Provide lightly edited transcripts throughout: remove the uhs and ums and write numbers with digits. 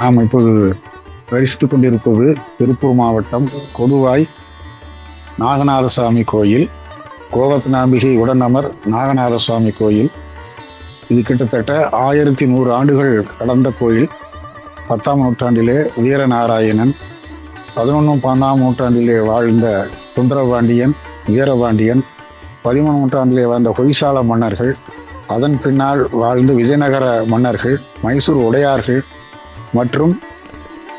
நாம் இப்போது தரிசித்துக் கொண்டிருப்பது திருப்பூர் மாவட்டம் கொடுவாய் நாகநாதசுவாமி கோயில், கோவத்நாம்பிகை உடனமர் நாகநாதசுவாமி கோயில். இது கிட்டத்தட்ட 1100 ஆண்டுகள் கடந்த கோயில். 10ஆம் நூற்றாண்டிலே வீரநாராயணன், 11, 12ஆம் நூற்றாண்டிலே வாழ்ந்த சுந்தரபாண்டியன், வீரபாண்டியன், 13ஆம் நூற்றாண்டிலே வாழ்ந்த ஹொய்சால மன்னர்கள், அதன் பின்னால் வாழ்ந்த விஜயநகர மன்னர்கள், மைசூர் உடையார்கள் மற்றும்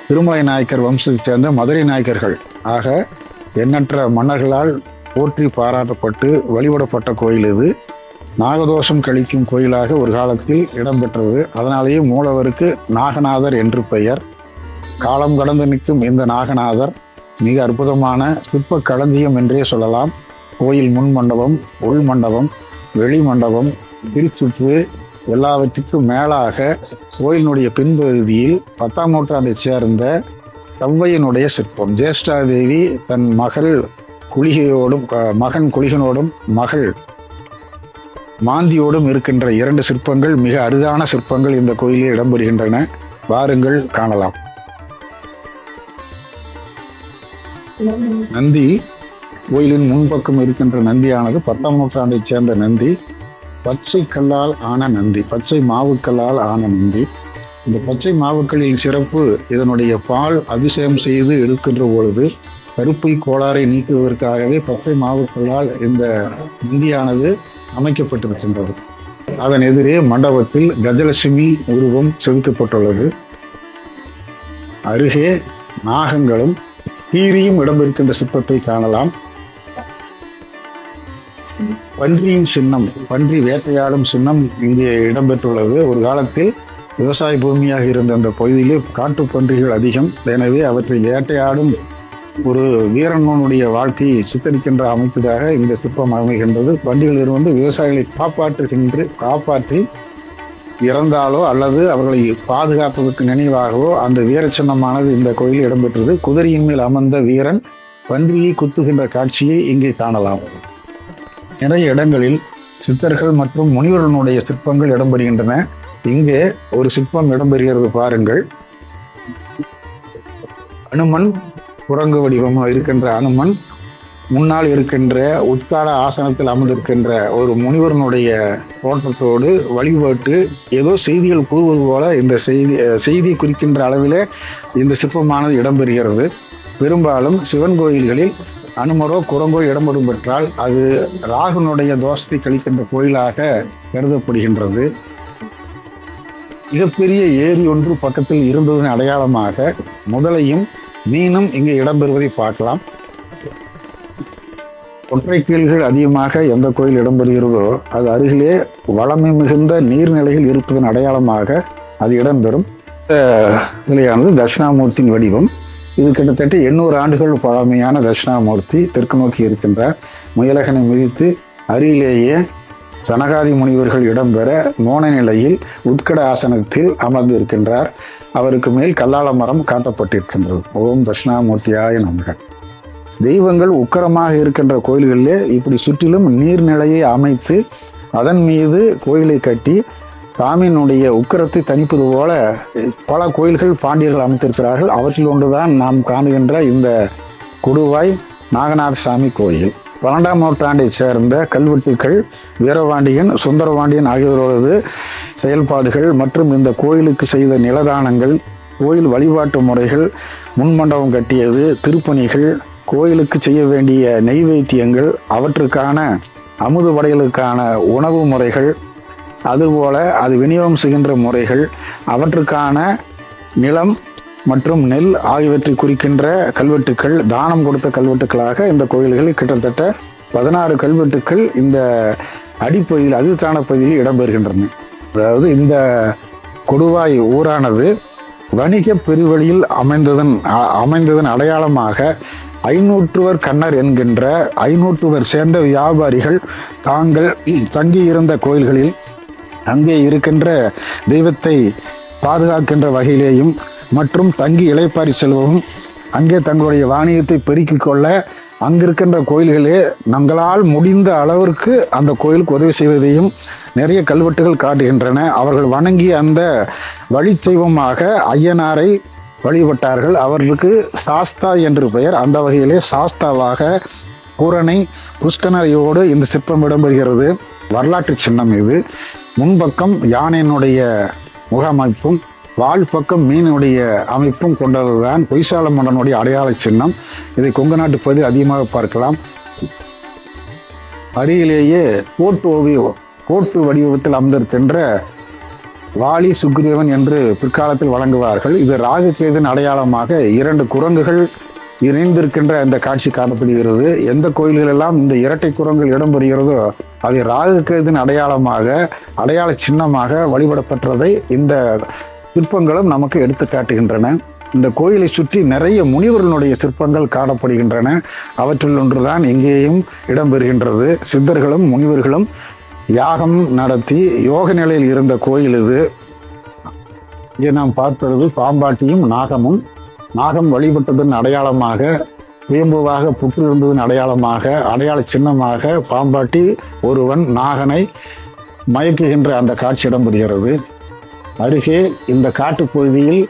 திருமலை நாயக்கர் வம்சத்தைச் சேர்ந்த மதுரை நாயக்கர்கள் ஆக எண்ணற்ற மன்னர்களால் போற்றி பாராட்டப்பட்டு வழிபடப்பட்ட கோயில் இது. நாகதோஷம் கழிக்கும் கோயிலாக ஒரு காலத்தில் இடம்பெற்றது. அதனாலேயே மூலவருக்கு நாகநாதர் என்று பெயர். காலம் கடந்து நிற்கும் இந்த நாகநாதர் மிக அற்புதமான சிற்ப களஞ்சியம் என்றே சொல்லலாம். கோயில் முன் மண்டபம், உள் மண்டபம், வெளி மண்டபம், திருச்சுற்று எல்லாவற்றுக்கும் மேலாக கோயிலினுடைய பின்பகுதியில் 10ஆம் நூற்றாண்டைச் சேர்ந்த செவ்வையினுடைய சிற்பம். ஜேஷ்டாதேவி தன் மகன் குளிகனோடும் மகள் மாந்தியோடும் இருக்கின்ற 2 சிற்பங்கள், மிக அரிதான சிற்பங்கள் இந்த கோயிலில் இடம்பெறுகின்றன. வாருங்கள் காணலாம். நந்தி கோயிலின் முன்பக்கம் இருக்கின்ற நந்தியானது 10ஆம் நூற்றாண்டைச் சேர்ந்த நந்தி. பச்சை கல்லால் ஆன நந்தி, பச்சை மாவுக்கல்லால் ஆன நந்தி. இந்த பச்சை மாவுக்களின் சிறப்பு, இதனுடைய பால் அபிஷேகம் செய்து எடுக்கின்ற பொழுது கருப்பை கோளாறை நீக்குவதற்காகவே பச்சை மாவுக்கல்லால் இந்த நந்தியானது அமைக்கப்பட்டிருக்கின்றது. அதன் எதிரே மண்டபத்தில் கஜலட்சுமி உருவம் செதுக்கப்பட்டுள்ளது. அருகே நாகங்களும் கீரியும் இடம்பெறுகின்ற சிற்பத்தை காணலாம். பன்றியின் சின்னம், பன்றி வேட்டையாடும் சின்னம் இங்கே இடம்பெற்றுள்ளது. ஒரு காலத்தில் விவசாய பூமியாக இருந்த அந்த பகுதியிலே காட்டு பன்றிகள் அதிகம். எனவே அவற்றை வேட்டையாடும் ஒரு வீரனுடைய வாழ்க்கையை சித்தரிக்கின்ற அமைப்பதாக இந்த சிற்பம் அமைகின்றது. பன்றிகளிலிருந்து விவசாயிகளை காப்பாற்றி இறந்தாலோ அல்லது அவர்களை பாதுகாப்பதற்கு நினைவாகவோ அந்த வீர சின்னமானது இந்த கோயிலில் இடம்பெற்றது. குதிரையின் மேல் அமர்ந்த வீரன் பன்றியை குத்துகின்ற காட்சியை இங்கே காணலாம். நிறைய இடங்களில் சித்தர்கள் மற்றும் முனிவர்களுடைய சிற்பங்கள் இடம்பெறுகின்றன. இங்கே ஒரு சிற்பம் இடம்பெறுகிறது பாருங்கள். அனுமன் குரங்கு வடிவமாக இருக்கின்ற அனுமன் முன்னால் இருக்கின்ற உட்கார ஆசனத்தில் அமர்ந்திருக்கின்ற ஒரு முனிவரனுடைய தோற்றத்தோடு வழிபாட்டு ஏதோ செய்திகள் கூறுவது போல இந்த செய்தி குறிக்கின்ற அளவிலே இந்த சிற்பமானது இடம்பெறுகிறது. பெரும்பாலும் சிவன் கோயில்களில் அனுமரோ குரங்கோ இடம்பெறும் பெற்றால் அது ராகுனுடைய தோஷத்தை கழிக்கின்ற கோயிலாக கருதப்படுகின்றது. மிகப்பெரிய ஏரி ஒன்று பக்கத்தில் இருந்ததன் அடையாளமாக முதலையும் மீனும் இங்கே இடம்பெறுவதை பார்க்கலாம். ஒற்றை கீழ்கள் அதிகமாக எந்த கோயில் இடம்பெறுகிறதோ அது அருகிலே வளமை மிகுந்த நீர்நிலைகள் இருப்பதன் அடையாளமாக அது இடம்பெறும். நிலையானது தட்சிணாமூர்த்தியின் வடிவம். இது கிட்டத்தட்ட 800 ஆண்டுகள் பழமையான தட்சிணாமூர்த்தி. தெற்கு நோக்கி இருக்கின்ற முயலகனை மிதித்து அருகிலேயே சனகாதி முனிவர்கள் இடம்பெற மோன நிலையில் உட்கட ஆசனத்தில் அமர்ந்து இருக்கின்றார். அவருக்கு மேல் கல்லால மரம் காட்டப்பட்டிருக்கின்றது. ஓம் தட்சிணாமூர்த்தியாய நமக. தெய்வங்கள் உக்கரமாக இருக்கின்ற கோயில்களிலே இப்படி சுற்றிலும் நீர்நிலையை அமைத்து அதன் மீது கோயிலை கட்டி சாமியினுடைய உக்கரத்தை தணிப்பது போல பல கோயில்கள் பாண்டியர்கள் அமைத்திருக்கிறார்கள். அவற்றில் ஒன்றுதான் நாம் காணுகின்ற இந்த கொடுவாய் நாகநாதசாமி கோயில். 12ஆம் நூற்றாண்டை சேர்ந்த கல்வெட்டுக்கள், வீரபாண்டியன், சுந்தரபாண்டியன் ஆகியோரது செயல்பாடுகள் மற்றும் இந்த கோயிலுக்கு செய்த நிலதானங்கள், கோயில் வழிபாட்டு முறைகள், முன்மண்டபம் கட்டியது, திருப்பணிகள், கோயிலுக்கு செய்ய வேண்டிய நெய்வேத்தியங்கள், அவற்றுக்கான அமுது படைகளுக்கான உணவு முறைகள், அதுபோல அது விநியோகம் செய்கின்ற முறைகள், அவற்றுக்கான நிலம் மற்றும் நெல் ஆகியவற்றை குறிக்கின்ற கல்வெட்டுக்கள், தானம் கொடுத்த கல்வெட்டுக்களாக இந்த கோயில்களில் கிட்டத்தட்ட 16 கல்வெட்டுக்கள் இந்த அடிப்பகுதியில் அதிர்ஷ்டான பகுதியில் இடம்பெறுகின்றன. அதாவது இந்த கொடுவாய் ஊரானது வணிக பெருவழியில் அமைந்ததன் அடையாளமாக 500வர் கண்ணர் என்கின்ற 500வர் சேர்ந்த வியாபாரிகள் தாங்கள் தங்கியிருந்த கோயில்களில் அங்கே இருக்கின்ற தெய்வத்தை பாதுகாக்கின்ற வகையிலேயும் மற்றும் தங்கி இளைப்பாரி செல்வதும் அங்கே தங்களுடைய வாணியத்தை பெருக்கிக் கொள்ள அங்கிருக்கின்ற கோயில்களே தங்களால் முடிந்த அளவிற்கு அந்த கோயிலுக்கு உதவி செய்வதையும் நிறைய கல்வெட்டுகள் காட்டுகின்றன. அவர்கள் வணங்கிய அந்த வழி தெய்வமாக ஐயனாரை வழிபட்டார்கள். அவர்களுக்கு சாஸ்தா என்று பெயர். அந்த வகையிலே சாஸ்தாவாக பூரணை புஷ்கனரையோடு இந்த சிற்பம் இடம்பெறுகிறது. வரலாற்று சின்னம் இது. முன்பக்கம் யானையினுடைய முக அமைப்பும் வாழ்பக்கம் மீனுடைய அமைப்பும் கொண்டதுதான் பொய்சால மன்னனுடைய அடையாள சின்னம். இதை கொங்கு நாட்டு பகுதியில் அதிகமாக பார்க்கலாம். அருகிலேயே கோட்டு வடிவத்தில் அமர்ந்திருக்கின்ற வாலி சுக்ரீவன் என்று பிற்காலத்தில் வழங்குவார்கள். இது ராகுகேதுவின் அடையாளமாக 2 குரங்குகள் இணைந்திருக்கின்ற அந்த காட்சி காணப்படுகிறது. எந்த கோயில்களெல்லாம் இந்த இரட்டை குரங்குகள் இடம்பெறுகிறதோ அதை ராகுகேதுவின் அடையாள சின்னமாக வழிபடப்பட்டதை இந்த சிற்பங்களும் நமக்கு எடுத்து காட்டுகின்றன. இந்த கோயிலை சுற்றி நிறைய முனிவர்களுடைய சிற்பங்கள் காணப்படுகின்றன. அவற்றில் ஒன்றுதான் இங்கேயும் இடம்பெறுகின்றது. சித்தர்களும் முனிவர்களும் யாகம் நடத்தி யோக நிலையில் இருந்த கோயில் இது. இங்கே நாம் பார்ப்பது பாம்பாட்டியும் நாகமும். நாகம் வழிபட்டதன் அடையாளமாக, சுயம்புவாக புற்று இருந்ததன் அடையாள சின்னமாக பாம்பாட்டி ஒருவன் நாகனை மயக்குகின்ற அந்த காட்சி இடம்பெறுகிறது. அருகே இந்த காட்டுப்பகுதியில்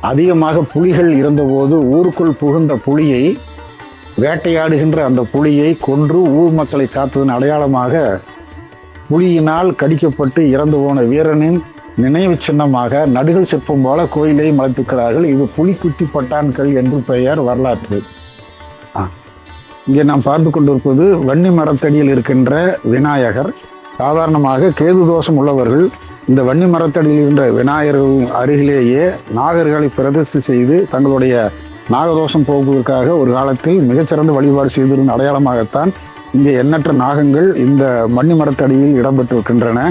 அதிகமாக புலிகள் இருந்தபோது ஊருக்குள் புகுந்த புலியை வேட்டையாடுகின்ற அந்த புலியை கொன்று ஊர் மக்களை காத்ததன் அடையாளமாக புலியினால் கடிக்கப்பட்டு இறந்து போன வீரனின் நினைவு சின்னமாக நடுகள் சிற்பம் போல கோயிலை மலைத்துக்கிறார்கள். இது புலிக்குட்டி பட்டான்கள் என்று பெயர் வரலாற்று. இங்கே நாம் பார்த்து கொண்டிருப்பது வன்னி மரத்தடியில் இருக்கின்ற விநாயகர். சாதாரணமாக கேது தோஷம் உள்ளவர்கள் இந்த வன்னி மரத்தடியில் இருந்த விநாயகர் அருகிலேயே நாகர்களை பிரதிஷ்டை செய்து தங்களுடைய நாகதோஷம் போக்குவதற்காக ஒரு காலத்தில் மிகச்சிறந்த வழிபாடு செய்திருந்த அடையாளமாகத்தான் இங்கே எண்ணற்ற நாகங்கள் இந்த வன்னி மரத்தடியில் இடம்பெற்றிருக்கின்றன.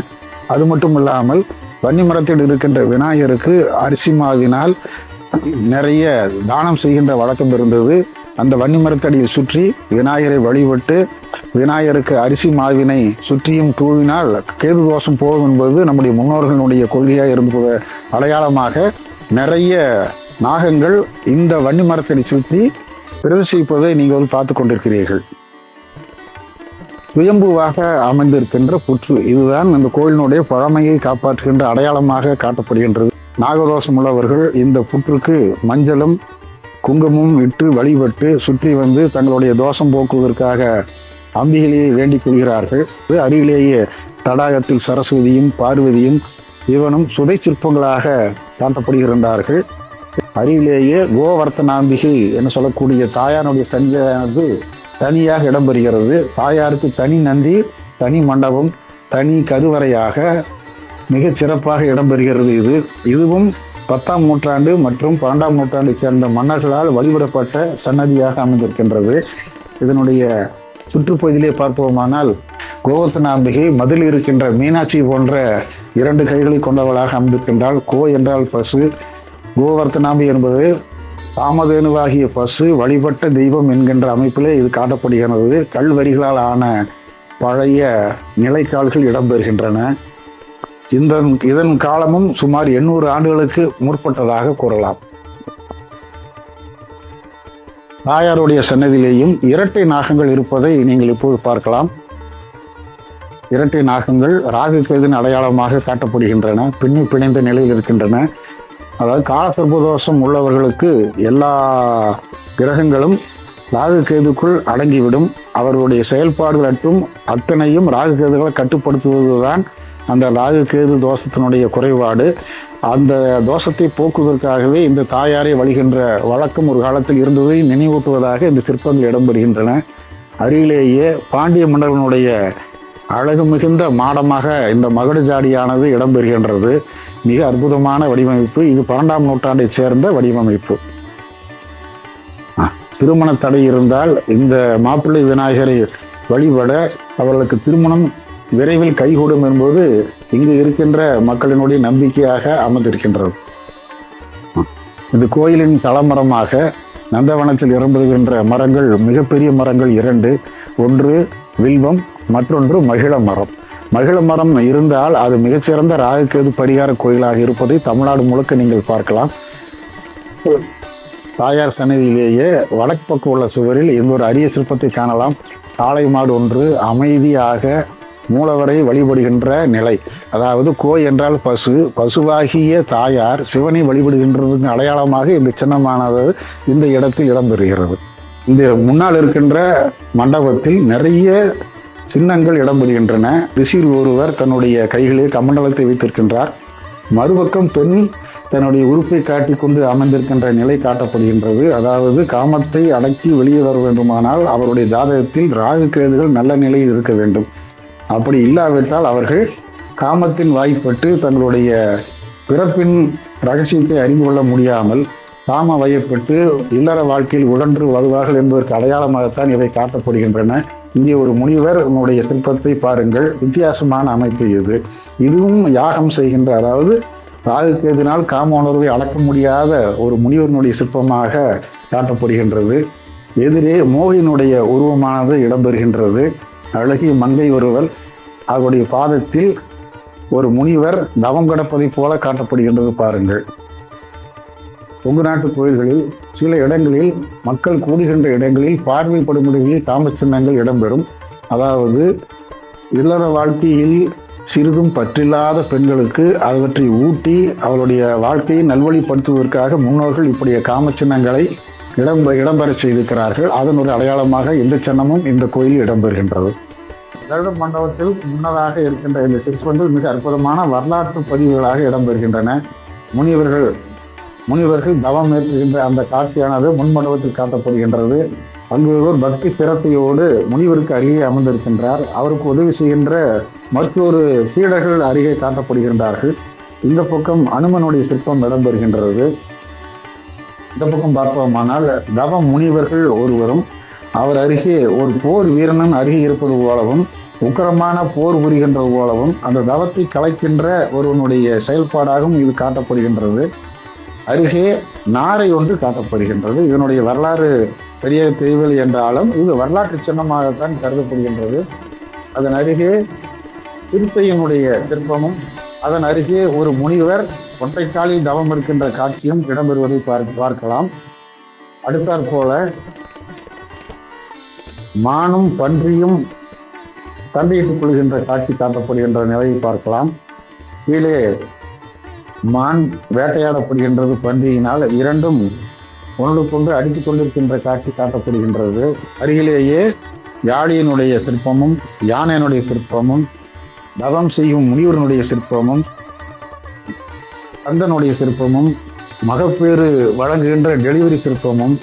அது மட்டும் இல்லாமல் வன்னி மரத்தடி இருக்கின்ற விநாயகருக்கு அரிசி மாவினால் நிறைய தானம் செய்கின்ற வழக்கம் இருந்தது. அந்த வன்னி மரத்தடியை சுற்றி விநாயகரை வழிபட்டு விநாயகருக்கு அரிசி மாவினை சுற்றியும் தூவினால் கேது தோஷம் போகும் என்பது நம்முடைய முன்னோர்களுடைய கொள்கையாக இருந்த அடையாளமாக நிறைய நாகங்கள் இந்த வன்னி மரத்தடி சுற்றி பிரதர்சிப்பதை நீங்கள் பார்த்து கொண்டிருக்கிறீர்கள். சுயம்புவாக அமைந்திருக்கின்ற புற்று இதுதான் இந்த கோயிலினுடைய பழமையை காப்பாற்றுகின்ற அடையாளமாக காட்டப்படுகின்றது. நாகதோஷம் உள்ளவர்கள் இந்த புற்றுக்கு மஞ்சளும் குங்குமமும் இட்டு வழிபட்டு சுற்றி வந்து தங்களுடைய தோஷம் போக்குவதற்காக அம்பிகையை வேண்டிக் கொள்கிறார்கள். அருகிலேயே தடாகத்தில் சரஸ்வதியும் பார்வதியும் இவனும் சுதை சிற்பங்களாக காட்டப்படுகின்றார்கள். அருகிலேயே கோவர்த்தனாம்பிகை என சொல்லக்கூடிய தாயாருடைய சன்னிதானது தனியாக இடம்பெறுகிறது. தாயாருக்கு தனி நந்தி, தனி மண்டபம், தனி கருவறையாக மிகச் சிறப்பாக இடம்பெறுகிறது. இதுவும் 10ஆம் நூற்றாண்டு மற்றும் 12ஆம் நூற்றாண்டை சேர்ந்த மன்னர்களால் வழிபடப்பட்ட சன்னதியாக அமைந்திருக்கின்றது. இதனுடைய சுற்றுப்பகுதியிலே பார்ப்போமானால் கோவர்த்தனாம்பிகை மதில் இருக்கின்ற மீனாட்சி போன்ற 2 கைகளை கொண்டவளாக அமைந்திருக்கின்றாள். கோ என்றால் பசு, கோவர்த்தனாம்பி என்பது காமதேனுவாகிய பசு வழிபட்ட தெய்வம் என்கின்ற அமைப்பிலே இது காட்டப்படுகிறது. கல்வரிகளால் ஆன பழைய நிலைக்கால்கள் இடம்பெறுகின்றன. இதன் காலமும் சுமார் 800 ஆண்டுகளுக்கு முற்பட்டதாக கூறலாம். தாயாருடைய சன்னதியிலேயும் இரட்டை நாகங்கள் இருப்பதை நீங்கள் இப்போது பார்க்கலாம். இரட்டை நாகங்கள் ராகுகேதுவின் அடையாளமாக காட்டப்படுகின்றன. பின்னி பிணைந்த நிலையில் இருக்கின்றன. அதாவது காலசர்பதோஷம் உள்ளவர்களுக்கு எல்லா கிரகங்களும் ராகுகேதுக்குள் அடங்கிவிடும். அவர்களுடைய செயல்பாடுகள் அத்தனையும் ராகுகேதுகளை கட்டுப்படுத்துவதுதான் அந்த ராகுகேது தோஷத்தினுடைய குறைபாடு. அந்த தோஷத்தை போக்குவதற்காகவே இந்த தாயாரை வழிகின்ற வழக்கம் ஒரு காலத்தில் இருந்ததை நினைவூட்டுவதாக இந்த சிற்பங்கள் இடம்பெறுகின்றன. அருகிலேயே பாண்டிய மன்னர்களுடைய அழகு மிகுந்த மாடமாக இந்த மகுட ஜாடியானது இடம்பெறுகின்றது. மிக அற்புதமான வடிவமைப்பு. இது 12ஆம் நூற்றாண்டை சேர்ந்த வடிவமைப்பு. திருமண தடை இருந்தால் இந்த மாப்பிள்ளை விநாயகரை வழிபட அவர்களுக்கு திருமணம் விரைவில் கைகூடும் என்பது இங்கு இருக்கின்ற மக்களினுடைய நம்பிக்கையாக அமர்ந்திருக்கின்றது. இந்த கோயிலின் தலமரமாக நந்தவனத்தில் இடம்பெறுகின்ற மரங்கள் மிகப்பெரிய மரங்கள் 2. ஒன்று வில்வம், மற்றொன்று மகிழ மரம். மகிழ மரம் இருந்தால் அது மிகச்சிறந்த ராகுகேது பரிகார கோயிலாக இருப்பதை தமிழ்நாடு முழுக்க நீங்கள் பார்க்கலாம். தாயார் சன்னதியிலேயே வடக்கு பக்கம் உள்ள சுவரில் இந்த ஒரு அரிய சிற்பத்தை காணலாம். காளை மாடு ஒன்று அமைதியாக மூலவரை வழிபடுகின்ற நிலை. அதாவது கோய் என்றால் பசு, பசுவாகிய தாயார் சிவனை வழிபடுகின்றதுக்கு அடையாளமாக இந்த சின்னமானது இந்த இடத்தில் இடம்பெறுகிறது. இந்த முன்னால் இருக்கின்ற மண்டபத்தில் நிறைய சின்னங்கள் இடம்பெறுகின்றன. ரிஷியில் ஒருவர் தன்னுடைய கைகளில் கமண்டலத்தை வைத்திருக்கின்றார். மறுபக்கம் பெண் தன்னுடைய உறுப்பை காட்டிக்கொண்டு அமர்ந்திருக்கின்ற நிலை காட்டப்படுகின்றது. அதாவது காமத்தை அடக்கி வெளியே வர வேண்டுமானால் அவருடைய ஜாதகத்தில் ராகு கேதுகள் நல்ல நிலையில் இருக்க வேண்டும். அப்படி இல்லாவிட்டால் அவர்கள் காமத்தின் வாய்ப்பட்டு தங்களுடைய பிறப்பின் ரகசியத்தை அறிந்து கொள்ள முடியாமல் காம வயப்பட்டு இல்லற வாழ்க்கையில் உழன்று வருவார்கள் என்பதற்கு அடையாளமாகத்தான் இவை காட்டப்படுகின்றன. இங்கே ஒரு முனிவர் உன்னுடைய சிற்பத்தை பாருங்கள், வித்தியாசமான அமைப்பு இது. இதுவும் யாகம் செய்கின்ற, அதாவது ராகு கேதுனால் காம உணர்வை அடக்க முடியாத ஒரு முனிவனுடைய சிற்பமாக காட்டப்படுகின்றது. எதிரே மோகினுடைய உருவமானது இடம்பெறுகின்றது. அழகிய மங்கை ஒருவர், அவருடைய பாதத்தில் ஒரு முனிவர் தவம் கிடப்பதை போல காட்டப்படுகின்றது பாருங்கள். கொங்கு நாட்டு கோயில்களில் சில இடங்களில் மக்கள் கூடுகின்ற இடங்களில் பார்வைப்படும் இடங்களில் காம சின்னங்கள் இடம்பெறும். அதாவது இல்லற வாழ்க்கையில் சிறிதும் பற்றில்லாத பெண்களுக்கு அவற்றை ஊட்டி அவளுடைய வாழ்க்கையை நல்வழிப்படுத்துவதற்காக முன்னோர்கள் இப்படிய காம சின்னங்களை இடம்பெற செய்திருக்கிறார்கள். அதன் ஒரு அடையாளமாக இந்த சின்னமும் இந்த கோயிலில் இடம்பெறுகின்றது. கருட மண்டபத்தில் முன்னதாக இருக்கின்ற இந்த சிற்பங்கள் மிக அற்புதமான வரலாற்று பதிவுகளாக இடம்பெறுகின்றன. முனிவர்கள் தவம் மேற்கின்ற அந்த காட்சியானது முன்மண்டபத்தில் காட்டப்படுகின்றது. அங்கு ஒரு பக்தி சிரத்தையோடு முனிவருக்கு அருகே அமர்ந்திருக்கின்றார். அவருக்கு உதவி செய்கின்ற மற்றொரு சீடர்கள் அருகே காட்டப்படுகின்றார்கள். இந்த பக்கம் அனுமனுடைய சிற்பம் இடம்பெறுகின்றது. இந்த பக்கம் பார்ப்போமானால் தவ முனிவர்கள் ஒருவரும் அவர் அருகே ஒரு போர் வீரனும் அருகே இருப்பது போலவும் உக்கிரமான போர் புரிகின்றது போலவும் அந்த தவத்தை கலைக்கின்ற ஒருவனுடைய செயல்பாடாகவும் இது காட்டப்படுகின்றது. அருகே நாரை ஒன்று காட்டப்படுகின்றது. இதனுடைய வரலாறு பெரிய தெரியவில்லை என்றாலும் இது வரலாற்று சின்னமாகத்தான் கருதப்படுகின்றது. அதன் அருகே திருத்தையனுடைய சிற்பமும் அதன் அருகே ஒரு முனிவர் ஒற்றைக்காலில் தவம் இருக்கின்ற காட்சியும் இடம்பெறுவதை பார்க்கலாம். அடுத்தாற் போல மானும் பன்றியும் சண்டையிட்டுக் கொள்கின்ற காட்சி காட்டப்படுகின்ற நிலையை பார்க்கலாம். கீழே மான் வேட்டையாடப்படுகின்றது பன்றியினால். இரண்டும் ஒன்றுக்கொன்று அடித்துக் கொண்டிருக்கின்ற காட்சி காட்டப்படுகின்றது. அருகிலேயே யாழியினுடைய சிற்பமும் யானையினுடைய சிற்பமும் தவம் செய்யும் முனிவரனுடைய சிற்பமும் கந்தனுடைய சிற்பமும் மகப்பேறு வழங்குகின்ற டெலிவரி சிற்பமும்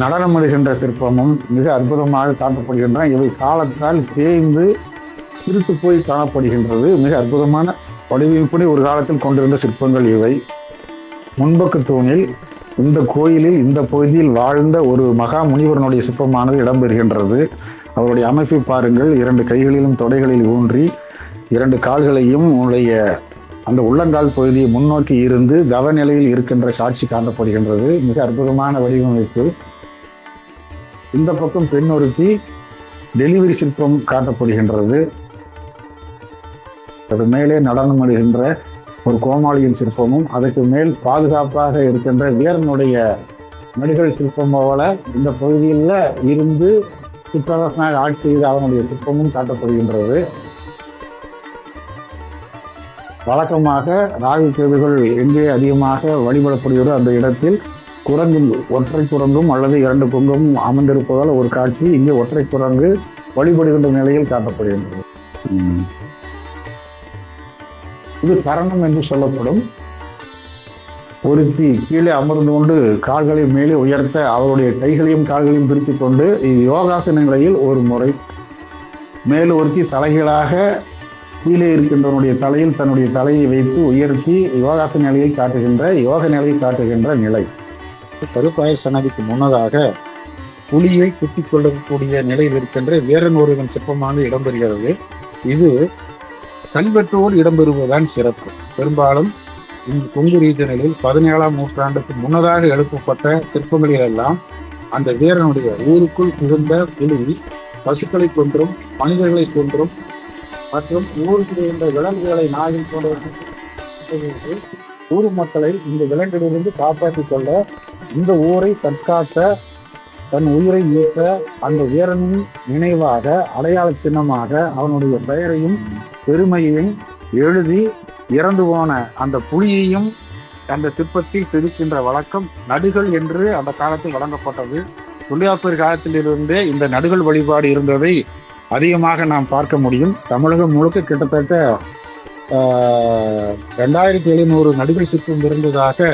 நடனமிடுகின்ற சிற்பமும் மிக அற்புதமாக காட்டப்படுகின்றன. இவை காலத்தால் தேய்ந்து திருத்து போய் காணப்படுகின்றது. மிக அற்புதமான வடிவமைப்பினை ஒரு காலத்தில் கொண்டிருந்த சிற்பங்கள் இவை. முன்பக்க தூணில் இந்த கோயிலில் இந்த பகுதியில் வாழ்ந்த ஒரு மகா முனிவரனுடைய சிற்பமானது இடம்பெறுகின்றது. அவருடைய அமைப்பை பாருங்கள். 2 கைகளிலும் தொடைகளில் ஊன்றி 2 கால்களையும் உடைய அந்த உள்ளங்கால் பகுதியை முன்னோக்கி இருந்து தவ நிலையில் இருக்கின்ற காட்சி காணப்படுகின்றது. மிக அற்புதமான வடிவமைப்பு. இந்த பக்கம் பெண் ஒருத்தி டெலிவரி சிற்பம் காட்டப்படுகின்றது. அது மேலே நடனம் ஆடுகின்ற ஒரு கோமாளியின் சிற்பமும் அதற்கு மேல் பாதுகாப்பாக இருக்கின்ற வீரனுடைய நடிகர் சிற்பம் போல இந்த பகுதியில் இருந்து சிற்றரசனாக ஆட்சி செய்த அவனுடைய சிற்பமும் காட்டப்படுகின்றது. வழக்கமாக ராகு கேதுகள் எங்கே அதிகமாக வழிபடப்படுகிறதோ அந்த இடத்தில் குரங்கு ஒற்றை குரங்கும் அல்லது 2 குரங்கும் அமர்ந்திருப்பதால் ஒரு காட்சி இங்கே ஒற்றை குரங்கு வழிபடுகின்ற நிலையில் காட்டப்படுகின்றது. இது கரணம் என்று சொல்லப்படும். ஒருத்தி கீழே அமர்ந்து கொண்டு கால்களை மேலே உயர்த்த அவருடைய கைகளையும் கால்களையும் பிரித்துக் கொண்டு யோகாசன நிலையில் ஒரு முறை. மேலும் ஒருத்தி தலைகளாக கீழே இருக்கின்றவனுடைய தலையில் தன்னுடைய தலையை வைத்து உயர்த்தி யோகாசன நிலையை காட்டுகின்ற யோக நிலையை காட்டுகின்ற நிலை. கருப்பாய சன்னதிக்கு முன்னதாக புலியை குத்திக் கொள்ளக்கூடிய நிலையில் இருக்கின்ற வீரன் ஒருவன் சிற்பமானது இடம்பெறுகிறது. இது கல்வெட்டோடு இடம்பெறுவதுதான் சிறப்பு. பெரும்பாலும் இந்த கொங்கு ரீஜனில் 17ஆம் நூற்றாண்டுக்கு முன்னதாக எழுப்பப்பட்ட சிற்பங்களிலெல்லாம் அந்த வீரனுடைய ஊருக்குள் புகுந்த புலி பசுக்களை கொன்றும் மனிதர்களை கொன்றும் மற்றும் ஊருக்கு இருந்த விலங்குகளை நாயில் போன்றவற்றை ஊர் மக்களை இந்த விலங்கிலிருந்து காப்பாற்றிக் கொள்ள இந்த ஊரை தற்காத்த தன் உயிரை ஈட்ட அந்த வீரனின் நினைவாக அடையாள சின்னமாக அவனுடைய பெயரையும் பெருமையையும் எழுதி இறந்து போன அந்த புலியையும் அந்த சிற்பத்தில் செதுக்கின்ற வழக்கம் நடுகள் என்று அந்த காலத்தில் வழங்கப்பட்டது. தொல்காப்பியர் காலத்திலிருந்தே இந்த நடுகள் வழிபாடு இருந்ததை அதிகமாக நாம் பார்க்க முடியும். தமிழகம் முழுக்க கிட்டத்தட்ட 2700 நடுகள் சிற்பம் இருந்ததாக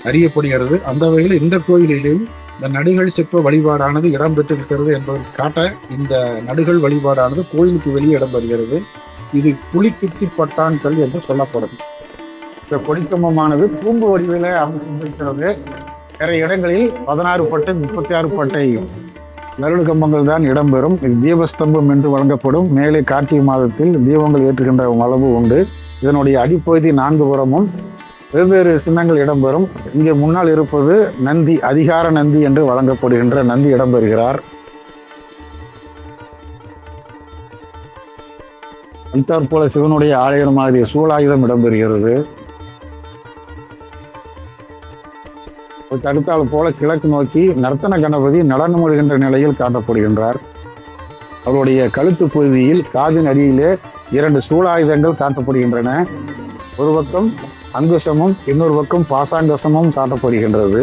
அறியப்படுகிறது. அந்த வகையில் இந்த கோயிலிலும் இந்த நடுகள் சிற்ப வழிபாடானது இடம்பெற்றிருக்கிறது என்பதை காட்ட இந்த நடுகள் வழிபாடானது கோயிலுக்கு வெளியே இடம்பெறுகிறது. இது புலிக்குச்சி பட்டான் கல் என்று சொல்லப்படும். இந்த கொடிக்கம்பமானது கூம்பு வடிவில அமைந்திருக்கிறது. நிறைய இடங்களில் 16 பட்டை 36 பட்டை நறுடு கம்பங்கள் தான் இடம்பெறும். இது தீபஸ்தம்பம் என்று வழங்கப்படும். மேலே கார்த்திகை மாதத்தில் தீபங்கள் ஏற்றுகின்ற அளவு உண்டு. இதனுடைய அடிப்பகுதி 4 புறமும் வெவ்வேறு சின்னங்கள் இடம்பெறும். இங்கே முன்னால் இருப்பது நந்தி, அதிகார நந்தி என்று வழங்கப்படுகின்ற நந்தி இடம்பெறுகிறார். போல சிவனுடைய ஆலயம் மாதிரிய சூலாயுதம் இடம்பெறுகிறது. தடுத்தால் போல கிழக்கு நோக்கி நர்த்தன கணபதி நடனமுடுகின்ற நிலையில் காட்டப்படுகின்றார். அவருடைய கழுத்து பகுதியில் காதின் அடியிலே 2 சூலாயுதங்கள் காட்டப்படுகின்றன. ஒரு பக்கம் அங்குசமும் இன்னொரு பக்கம் பாசாங்கசமும் காட்டப்படுகின்றது.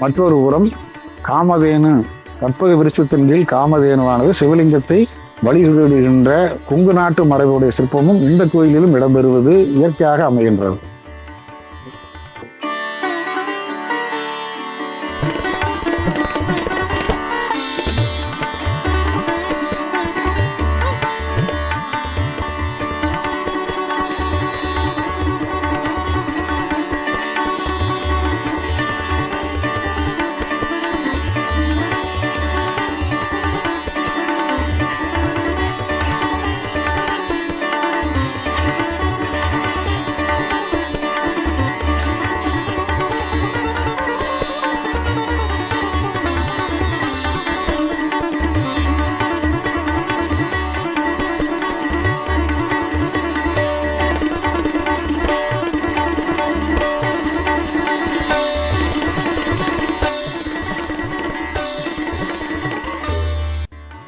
மற்றொரு புறம் காமதேனு, கற்பக விருட்சத்தின் கீழ் காமதேனுவானது சிவலிங்கத்தை வழிபடுகின்ற கொங்கு நாட்டு மரபுடைய சிற்பமும் இந்த கோயிலிலும் இடம்பெறுவது இயற்கையாக அமைகின்றது.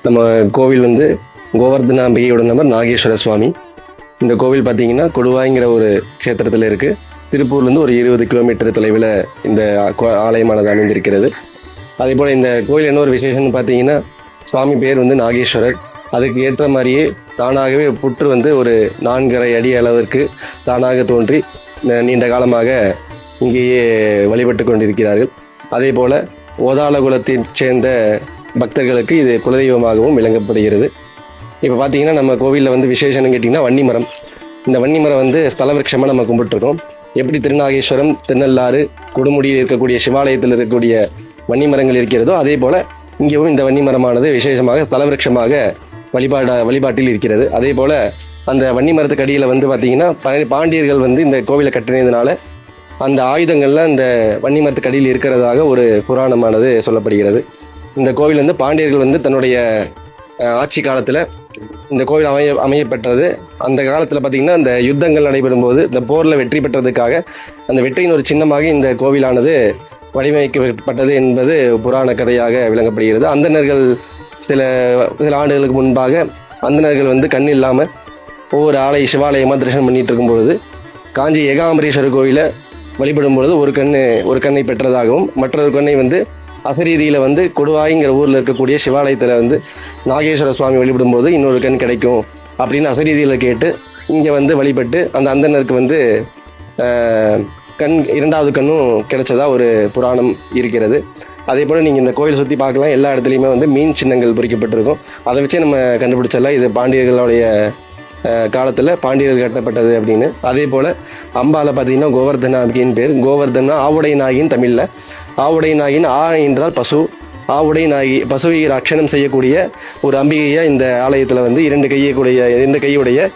நம்ம கோவில் வந்து கோவர்தனாம்பிகையோட நம்பர் நாகேஸ்வர சுவாமி. இந்த கோவில் பார்த்தீங்கன்னா கொடுவாய்ங்கிற ஒரு க்ஷேத்திரத்தில் இருக்குது. திருப்பூர்லேருந்து ஒரு 20 கிலோமீட்டர் தொலைவில் இந்த ஆலயமானது அமைந்திருக்கிறது. அதே போல் இந்த கோவில் என்ன ஒரு விசேஷம்னு பார்த்தீங்கன்னா, சுவாமி பேர் வந்து நாகேஸ்வரர். அதுக்கு ஏற்ற மாதிரியே தானாகவே புற்று வந்து ஒரு 4.5 அடி அளவிற்கு தானாக தோன்றி நீண்ட காலமாக இங்கேயே வழிபட்டு கொண்டிருக்கிறார்கள். அதே போல் ஓதாள குலத்தைச் சேர்ந்த பக்தர்களுக்கு இது குலதெய்வமாகவும் விளங்கப்படுகிறது. இப்போ பார்த்தீங்கன்னா நம்ம கோவிலில் வந்து விசேஷம்னு கேட்டிங்கன்னா வன்னிமரம். இந்த வன்னிமரம் வந்து ஸ்தல விருட்சமாக நம்ம கும்பிட்டுருக்கோம். எப்படி திருநாகேஸ்வரம், திருநள்ளாறு, கொடுமுடியில் இருக்கக்கூடிய சிவாலயத்தில் இருக்கக்கூடிய வன்னிமரங்கள் இருக்கிறதோ அதே போல் இங்கேயும் இந்த வன்னிமரமானது விசேஷமாக ஸ்தல விருட்சமாக வழிபாட்டில் இருக்கிறது. அதே போல் அந்த வன்னிமரத்துக்கு அடியில் வந்து பார்த்திங்கன்னா பாண்டியர்கள் வந்து இந்த கோவிலை கட்டினதுனால அந்த ஆயுதங்கள்லாம் இந்த வன்னிமரத்துக்கு அடியில் இருக்கிறதாக ஒரு புராணமானது சொல்லப்படுகிறது. இந்த கோவில் வந்து பாண்டியர்கள் வந்து தன்னுடைய ஆட்சி காலத்தில் இந்த கோவில் அமையப்பெற்றது. அந்த காலத்தில் பார்த்திங்கன்னா இந்த யுத்தங்கள் நடைபெறும் போது இந்த போரில் வெற்றி பெற்றதுக்காக அந்த வெற்றியின் ஒரு சின்னமாக இந்த கோவிலானது வடிவமைக்கப்பட்டது என்பது புராண கதையாக விளங்கப்படுகிறது. அந்தணர்கள் சில ஆண்டுகளுக்கு முன்பாக அந்தணர்கள் வந்து கண் இல்லாமல் ஒவ்வொரு சிவாலயமாக தரிசனம் பண்ணிட்டு இருக்கும்பொழுது காஞ்சி ஏகாம்பரேஸ்வரர் கோவிலை வழிபடும் பொழுது ஒரு கண்ணை பெற்றதாகவும் மற்றொரு கண்ணை வந்து அசரீதியில் வந்து கொடுவாய்ங்கிற ஊரில் இருக்கக்கூடிய சிவாலயத்தில் வந்து நாகேஸ்வர சுவாமி வழிபடும்போது இன்னொரு கண் கிடைக்கும் அப்படின்னு அசரீதியில் கேட்டு இங்கே வந்து வழிபட்டு அந்த அந்தணருக்கு வந்து இரண்டாவது கண்ணும் கிடைச்சதா ஒரு புராணம் இருக்கிறது. அதே போல் நீங்கள் இந்த கோயில் சுற்றி பார்க்கலாம், எல்லா இடத்துலையுமே வந்து மீன் சின்னங்கள் பொறிக்கப்பட்டிருக்கும். அதை வச்சே நம்ம கண்டுபிடிச்சிடலாம் இது பாண்டியர்களுடைய காலத்தில் பாண்டியர்கள் கட்டப்பட்டது அப்படின்னு. அதே போல் அம்பால பார்த்தீங்கன்னா கோவர்தனாம்பிகையின் பேர். கோவர்தனா ஆவுடை நாகின் தமிழில். ஆவுடை நாகின் என்றால் பசு. ஆவுடை நாகி பசுவை ரட்சணம் செய்யக்கூடிய ஒரு அம்பிகையாக இந்த ஆலயத்தில் வந்து 2 கையுடைய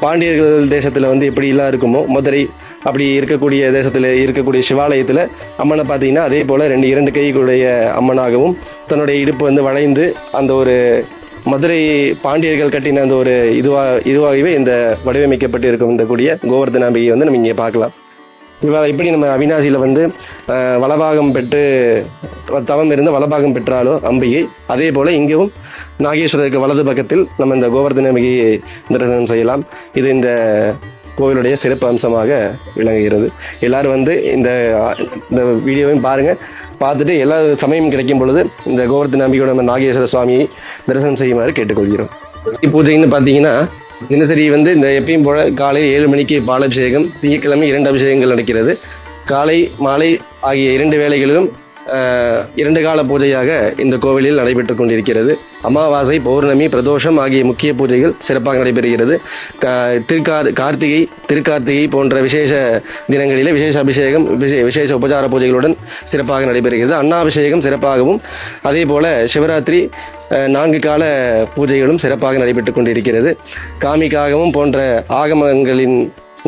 பாண்டியர்கள் தேசத்தில் வந்து எப்படிலாம் இருக்குமோ மதுரை அப்படி இருக்கக்கூடிய தேசத்தில் இருக்கக்கூடிய சிவாலயத்தில் அம்மனை பார்த்தீங்கன்னா அதே போல் 2 கைகளுடைய அம்மனாகவும் தன்னுடைய இடுப்பு வந்து வளைந்து அந்த ஒரு மதுரை பாண்டியர்கள் கட்டின அந்த ஒரு இதுவாகவே இந்த வடிவமைக்கப்பட்டு இருக்கும் இந்த கூடிய கோவர்தனாம்பிகை வந்து நம்ம இங்கே பார்க்கலாம். எப்படி நம்ம அவிநாசியில் வந்து வலபாகம் பெற்று தவம் இருந்து வலபாகம் பெற்றாலோ அம்பிகை, அதே போல் இங்கேயும் நாகேஸ்வரருக்கு வலது பக்கத்தில் நம்ம இந்த கோவர்தனாம்பிகையை தரிசனம் செய்யலாம். இது இந்த கோவிலுடைய சிறப்பு அம்சமாக விளங்குகிறது. எல்லாரும் வந்து இந்த வீடியோவையும் பாருங்கள். பார்த்துட்டு எல்லா சமயம் கிடைக்கும் பொழுது இந்த கோவர்தனாம்பிகையோட நம்ம நாகேஸ்வர சுவாமியை தரிசனம் செய்யுமாறு கேட்டுக்கொள்கிறோம். பூஜைன்னு பார்த்தீங்கன்னா தினசரி வந்து இந்த எப்பயும் போல காலை 7 மணிக்கு பாலாபிஷேகம், திங்கட்கிழமை 2 அபிஷேகங்கள் நடக்கிறது. காலை மாலை ஆகிய 2 வேளைகளிலும் 2 கால பூஜையாக இந்த கோவிலில் நடைபெற்று கொண்டிருக்கிறது. அமாவாசை, பௌர்ணமி, பிரதோஷம் ஆகிய முக்கிய பூஜைகள் சிறப்பாக நடைபெறுகிறது. திருக்கார்த்திகை போன்ற விசேஷ தினங்களிலே விசேஷ அபிஷேகம், விசேஷ உபசார பூஜைகளுடன் சிறப்பாக நடைபெறுகிறது. அன்னாபிஷேகம் சிறப்பாகவும், அதே போல சிவராத்திரி 4 கால பூஜைகளும் சிறப்பாக நடைபெற்று கொண்டிருக்கிறது. காமிகாகமும் போன்ற ஆகமங்களின்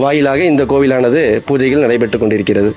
வாயிலாக இந்த கோவிலானது பூஜைகள் நடைபெற்று கொண்டிருக்கிறது.